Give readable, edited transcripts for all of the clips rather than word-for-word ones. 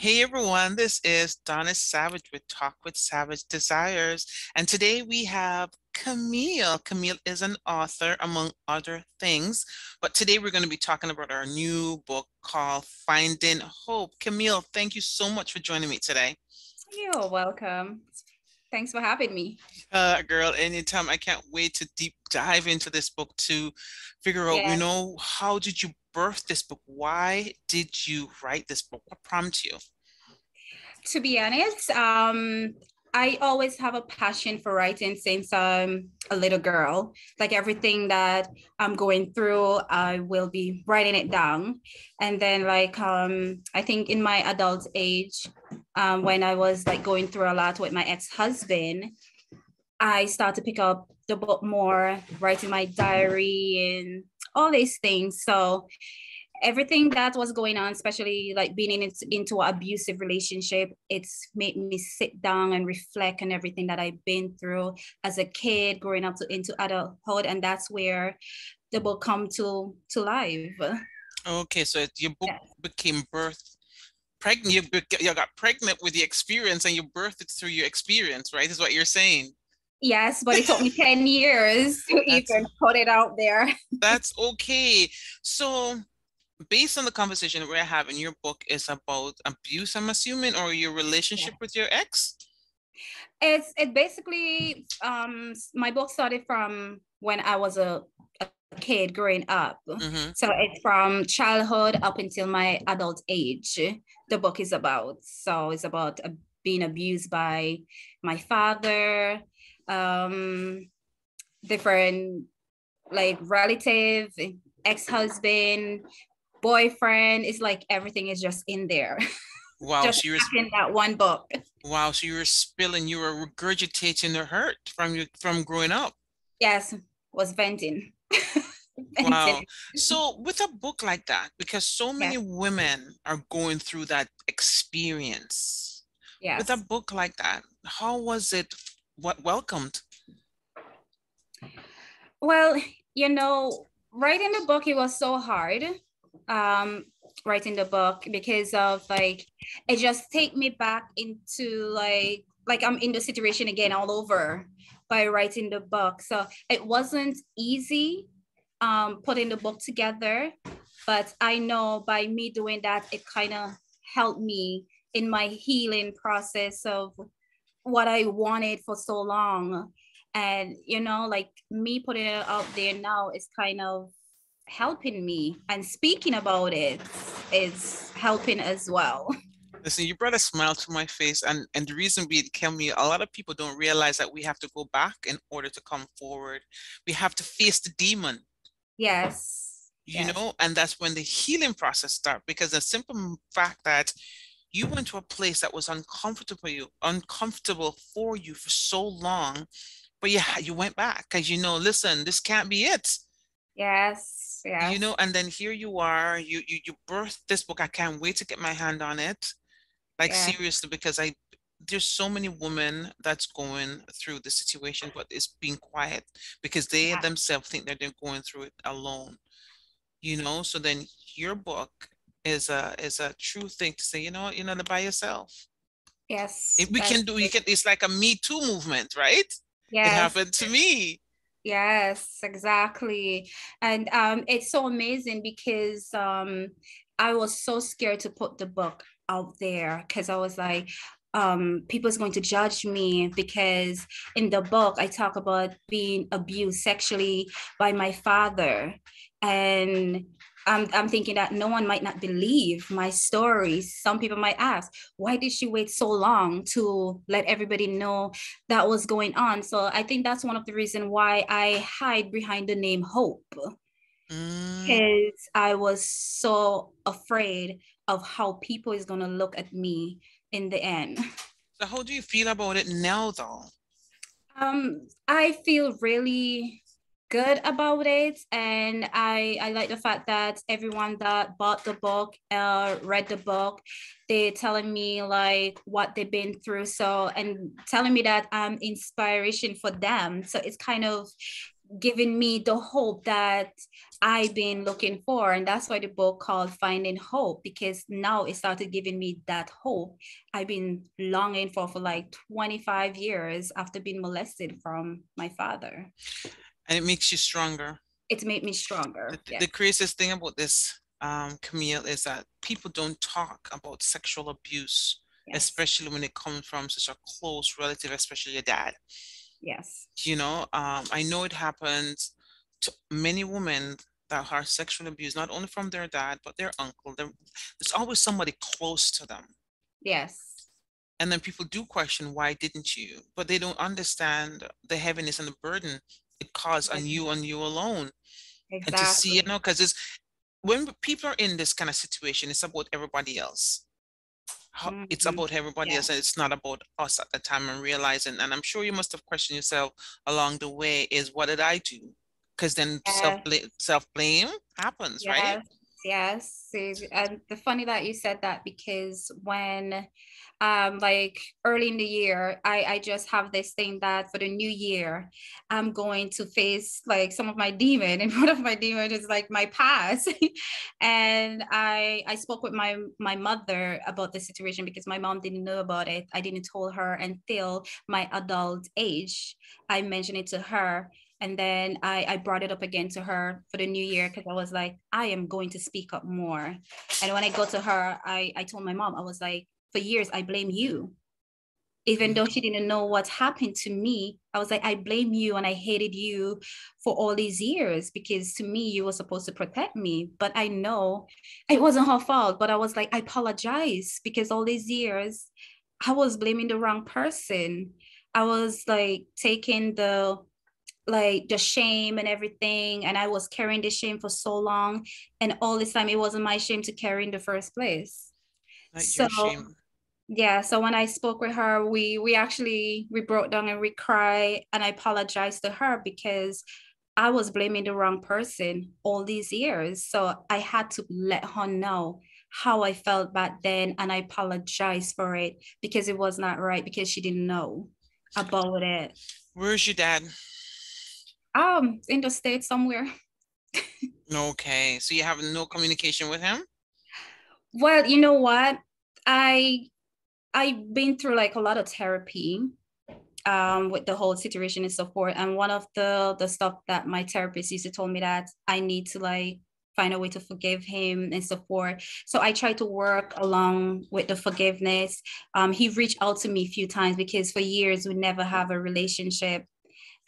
Hey everyone, this is Donna Savage with Talk with Savage Desires. And today we have Camille. Camille is an author, among other things. But today we're going to be talking about our new book called Finding Hope. Camille, thank you so much for joining me today. You're welcome. Thanks for having me. Girl, anytime. I can't wait to deep dive into this book to figure out, Yeah. how did you birth this book? Why did you write this book? What prompted you? To be honest, I always have a passion for writing since I'm a little girl. Like everything that I'm going through, I will be writing it down. And then I think in my adult age, when I was like going through a lot with my ex-husband, I start to pick up the book more, writing my diary and all these things. So everything that was going on, especially like being into an abusive relationship, it's made me sit down and reflect on everything that I've been through as a kid, growing up into adulthood, and that's where the book come to life. Okay, so your book Yeah. became birth pregnant. You got pregnant with the experience and you birthed it through your experience, right? Is what you're saying. Yes, but it took me 10 years to That's even put it out there. that's okay. So, based on the conversation we're having, your book is about abuse, I'm assuming, or your relationship with your ex? It basically my book started from when I was a kid growing up. Mm-hmm. So it's from childhood up until my adult age. The book is about. So it's about being abused by my father, um, different like relative, ex-husband, boyfriend. It's like everything is just in there. Wow, Just so you were in that one book. spilling, you were regurgitating the hurt from growing up. Yes, was venting. Wow. Venting. So with a book like that, because so many Yes, women are going through that experience, with a yes. book like that, how was it welcomed? Well, writing the book, it was so hard. Um, Writing the book because of like it just take me back into like I'm in the situation again all over by writing the book. So it wasn't easy putting the book together, but I know by me doing that, it kind of helped me in my healing process of what I wanted for so long. And, like me putting it out there now is kind of helping me. And speaking about it is helping as well. Listen, you brought a smile to my face, and the reason being, Kelmy, a lot of people don't realize that we have to go back in order to come forward. We have to face the demon, Yes. Yes. and that's when the healing process starts. Because the simple fact that you went to a place that was uncomfortable for you for so long, but yeah, you went back because listen, this can't be it. Yes. Yes. And then here you are, you birthed this book. I can't wait to get my hand on it. Like Yeah. seriously, because I there's so many women that's going through the situation, but it's being quiet because they Yeah. themselves think that they're going through it alone. So then your book is a true thing to say, you're not by yourself. Yes. If we That's can do, you it. can, it's like a Me Too movement, right? It Yes. happened to me. Yes, exactly. And it's so amazing because I was so scared to put the book out there because I was like, people's going to judge me because in the book I talk about being abused sexually by my father. And I'm thinking that no one might not believe my stories. Some people might ask, why did she wait so long to let everybody know that was going on? So I think that's one of the reasons why I hide behind the name Hope, Mm. because I was so afraid of how people is going to look at me in the end. So how do you feel about it now, though? I feel really good about it, and I like the fact that everyone that bought the book, read the book, they're telling me like what they've been through. So and telling me that I'm inspiration for them. So it's kind of giving me the hope that I've been looking for. And that's why the book called Finding Hope, because now it started giving me that hope I've been longing for like 25 years after being molested from my father. And it makes you stronger. It's made me stronger. The Yes. craziest thing about this, Camille, is that people don't talk about sexual abuse, Yes. especially when it comes from such a close relative, especially your dad. Yes. I know it happens to many women that are sexually abused, not only from their dad, but their uncle. There's always somebody close to them. Yes. And then people do question, why didn't you? But they don't understand the heaviness and the burden it caused on you alone. And to see, Exactly. because it's when people are in this kind of situation, it's about everybody else. It's Mhm. about everybody Yeah. else, and it's not about us at the time, and realizing, and I'm sure you must have questioned yourself along the way, is what did I do? Because then Yes. self blame happens, right? Yes, yes. And the funny that you said that, because when like early in the year, I just have this thing that for the new year I'm going to face like some of my demon, and one of my demons is like my past. And I spoke with my mother about the situation because my mom didn't know about it. I didn't tell her until my adult age. I mentioned it to her, and then I brought it up again to her for the new year because I was like, I am going to speak up more. And when I go to her, I told my mom, I was like, for years, I blame you. Even though she didn't know what happened to me, I was like, I blame you and I hated you for all these years because to me, you were supposed to protect me. But I know it wasn't her fault. But I was like, I apologize because all these years, I was blaming the wrong person. I was like taking the shame and everything, and I was carrying the shame for so long, and all this time it wasn't my shame to carry in the first place. Not So your shame. yeah, so when I spoke with her, we actually we broke down and we cried, and I apologized to her because I was blaming the wrong person all these years. So I had to let her know how I felt back then, and I apologized for it because it was not right because she didn't know about it. Where's your dad? In the States somewhere. Okay, so you have no communication with him? Well, you know what? I I've been through like a lot of therapy with the whole situation and so forth. And one of the stuff that my therapist used to tell me that I need to like find a way to forgive him and so forth. So I try to work along with the forgiveness. He reached out to me a few times because for years we never have a relationship.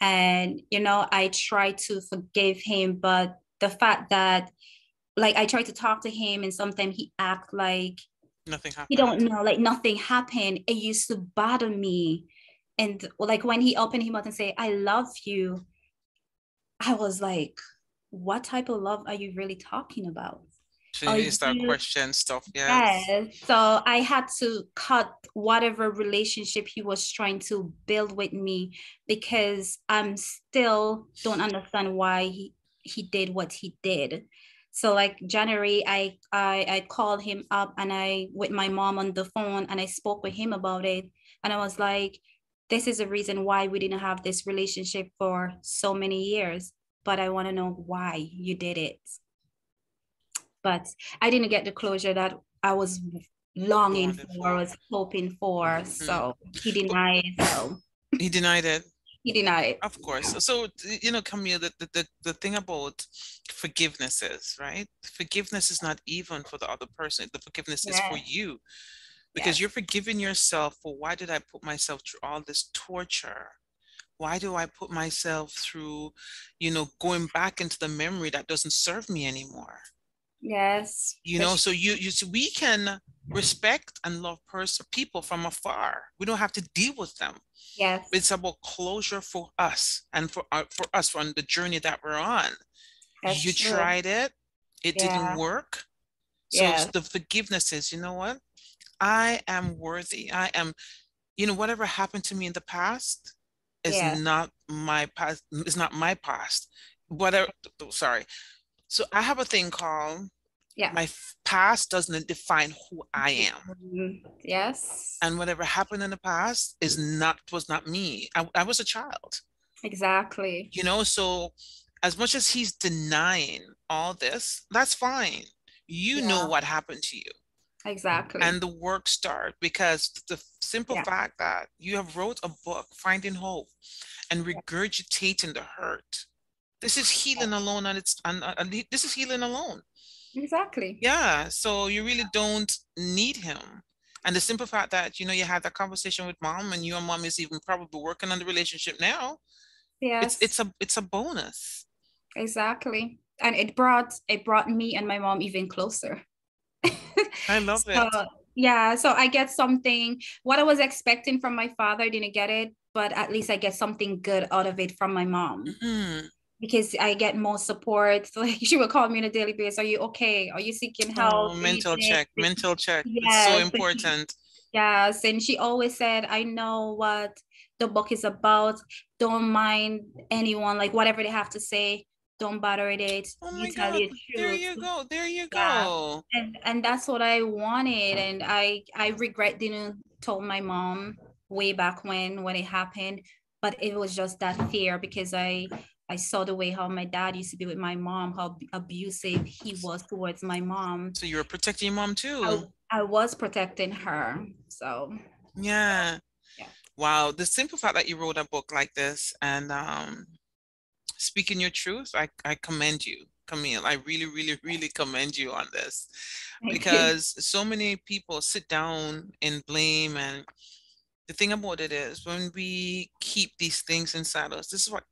And I try to forgive him, but the fact that like I try to talk to him and sometimes he act like Nothing he don't happened. know, like nothing happened. It used to bother me. And like when he opened him up and say, I love you, I was like, what type of love are you really talking about? So Are you start you question stuff, yes. Yes. So I had to cut whatever relationship he was trying to build with me because I'm still don't understand why he did what he did. So like January, I called him up and I with my mom on the phone and I spoke with him about it. And I was like, this is the reason why we didn't have this relationship for so many years. But I want to know why you did it, but I didn't get the closure that I was You longing wanted for, for. was hoping for. Hmm. So he But denied. So he denied it. he denied. Of course. Camille, the thing about forgiveness is, right? Forgiveness is not even for the other person. The forgiveness is for Yes, you because yes, you're forgiving yourself for, why did I put myself through all this torture? Why do I put myself through, going back into the memory that doesn't serve me anymore? yes, So you see, we can respect and love people from afar. We don't have to deal with them. yes, It's about closure for us and for us on the journey that we're on. that's You true. tried it, it didn't Yeah, work. So yes, the forgiveness is, you know what? I am worthy. Whatever happened to me in the past is yes, not my past, is not my past. Whatever, sorry. So I have a thing called, yeah. my past doesn't define who I am. Yes, And whatever happened in the past was not me. I was a child. Exactly. So as much as he's denying all this, that's fine. You know Yeah, what happened to you. exactly. And the work start because the simple Yeah. fact that you have wrote a book, Finding Hope, and Yeah. regurgitating the hurt. This is healing alone, and this is healing alone. Exactly. Yeah, so you really don't need him. And the simple fact that you had that conversation with mom, and your mom is even probably working on the relationship now, it's Yes, it's a it's a bonus. exactly. And it brought me and my mom even closer. I love So it. yeah, so I get something what I was expecting from my father, I didn't get it, but at least I get something good out of it from my mom Hmm. because I get more support. Like she will call me on a daily basis. Are you okay? Are you seeking help? Oh, mental Anything? check, mental check. It's so Yes. important. Yes. And she always said, I know what the book is about. Don't mind anyone, like whatever they have to say, don't bother with it. Oh You my tell God, your there truth. you go. There you Yeah. go. And that's what I wanted. And I regret didn't told my mom way back when it happened. But it was just that fear because I saw the way how my dad used to be with my mom, how abusive he was towards my mom. So you're protecting your mom I too. I was protecting her. So Yeah. yeah. Wow. The simple fact that you wrote a book like this and speaking your truth, I commend you, Camille. I really, really, really commend you on this Thank you. because so many people sit down and blame. And the thing about it is, when we keep these things inside us, this is what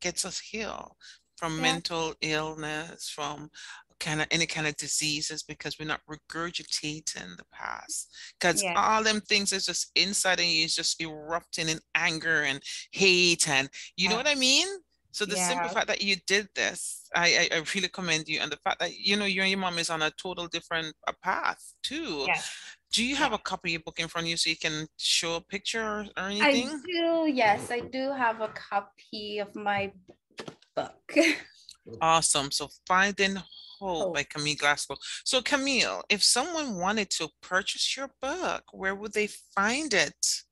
gets us healed from Yeah. mental illness, from kind of any kind of diseases, because we're not regurgitating the past. Because Yeah. all them things is just inside of you, is just erupting in anger and hate, and you know Yeah. what I mean? So the simple Yeah. fact that you did this, I really commend you, and the fact that you and your mom is on a total different path too. Yeah. Do you have Yeah. a copy of your book in front of you so you can show a picture or I anything? do, yes, I do have a copy of my book. Awesome. So Finding Hope by Hope. Camille Glasgow. So Camille, if someone wanted to purchase your book, where would they find it?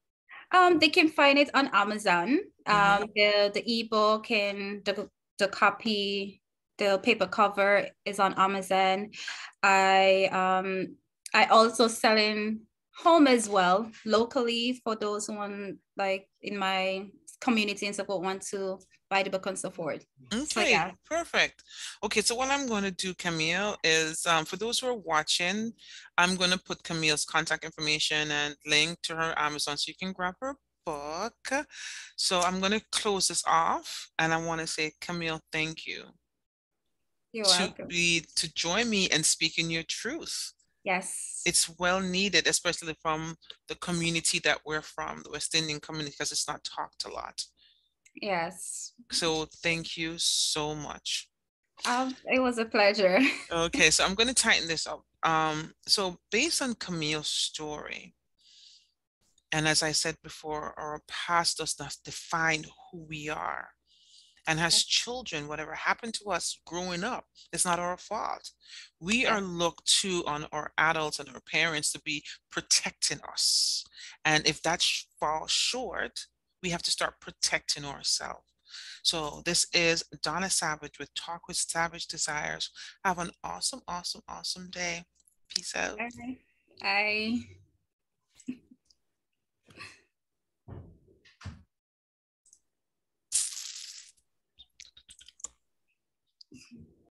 They can find it on Amazon. Mm-hmm. The ebook and the copy, the paper cover is on Amazon. I also sell in home as well, locally for those who want, like in my community and support, want to buy the book and support. So Okay, yeah, perfect. Okay, so what I'm going to do, Camille, is for those who are watching, I'm going to put Camille's contact information and link to her Amazon so you can grab her book. So I'm going to close this off, and I want to say, Camille, thank you you're welcome. to join me and speaking your truth. Yes. It's well needed, especially from the community that we're from, the West Indian community, because it's not talked a lot. Yes. So thank you so much. It was a pleasure. Okay, so I'm going to tighten this up. So based on Camille's story, and as I said before, our past does not define who we are. And as children, whatever happened to us growing up, it's not our fault. We are Yeah. looked to on our adults and our parents to be protecting us. And if that falls short, we have to start protecting ourselves. So this is Donna Savage with Talk with Savage Desires. Have an awesome, awesome, awesome day. Peace out. Bye. Bye.